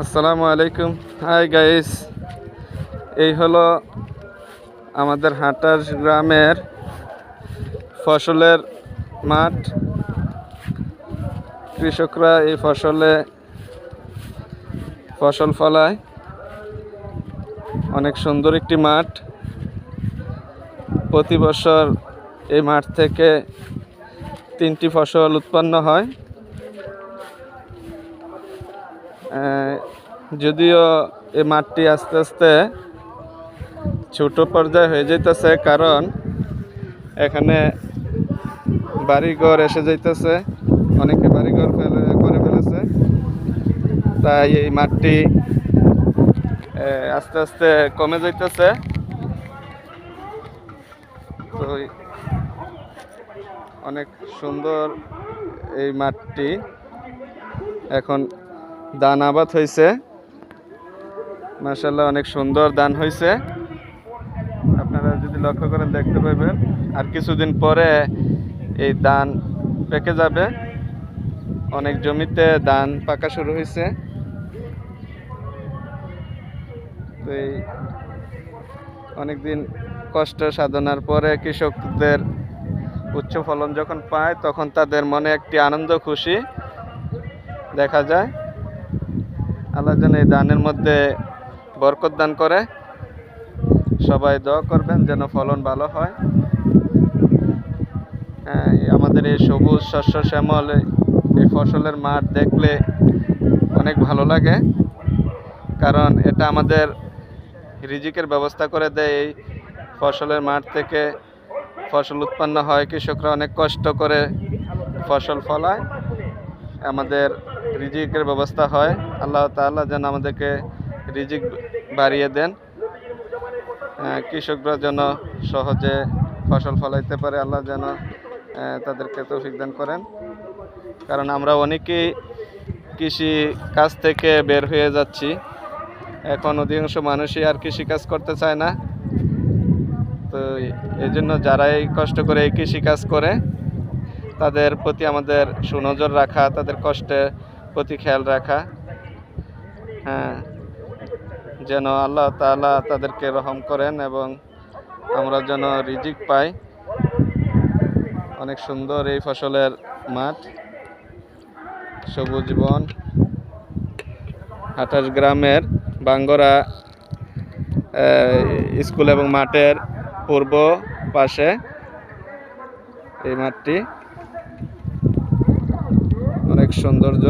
আসসালামু আলাইকুম। Hi guys, এই হলো আমাদের হাটার গ্রামের ফসলের মাঠ। কৃষকরা এই ফসল ফলায়। অনেক সুন্দর একটি মাঠ। প্রতি বছর এই মাঠ থেকে 3টি ফসল উৎপন্ন হয়। যদিও এই মাঠটি আস্তে আস্তে ছোট পর্যায়ে হয়ে যাইতেছে, কারণ এখানে বাড়িঘর এসে যাইতেছে, অনেকে বাড়িঘর করে ফেলেছে। তাই এই মাঠটি আস্তে আস্তে কমে যাইতেছে। তো অনেক সুন্দর এই মাঠটি। এখন ধান আবাদ হয়েছে, মাশাআল্লাহ অনেক সুন্দর ধান হয়েছে। আপনারা যদি লক্ষ্য করেন দেখতে পাবেন, আর কিছুদিন পরে এই ধান পেকে যাবে। অনেক জমিতে ধান পাকা শুরু হয়েছে। তো এই অনেকদিন কষ্ট সাধনার পরে কৃষকদের উচ্চ ফলন যখন পায়, তখন তাদের মনে একটি আনন্দ খুশি দেখা যায়। আল্লাহ যেন এই ধানের মধ্যে বরকত দান করে। সবাই দোয়া করবেন যেন ফলন ভালো হয়। আমাদের এই সবুজ শস্য শ্যামল এই ফসলের মাঠ দেখলে অনেক ভালো লাগে, কারণ এটা আমাদের রিজিকের ব্যবস্থা করে দেয়। এই ফসলের মাঠ থেকে ফসল উৎপন্ন হয়, কৃষকরা অনেক কষ্ট করে ফসল ফলায়, আমাদের রিজিকের ব্যবস্থা হয়। আল্লাহ তাআলা যেন আমাদেরকে রিজিক বাড়িয়ে দেন, কৃষকরা যেন সহজে ফসল ফলাইতে পারে। আল্লাহ যেন তাদেরকে তৌফিক দান করেন, কারণ আমরা অনেকেই কৃষি কাজ থেকে বের হয়ে যাচ্ছি। এখন অধিকাংশ মানুষই আর কৃষি কাজ করতে চায় না। তো এই জন্য যারাই কষ্ট করে এই কৃষি কাজ করে, তাদের প্রতি আমাদের সুনজর রাখা, তাদের কষ্টের প্রতি খেয়াল রাখা, যেন আল্লাহ তাআলা তাদেরকে রহম করেন এবং আমরা যেন রিজিক পাই। অনেক সুন্দর এই ফসলের মাঠ, সবুজ বন। হাটার গ্রামের বাঙ্গরা স্কুল এবং মাঠের পূর্ব পাশে এই মাঠটি অনেক সৌন্দর্য।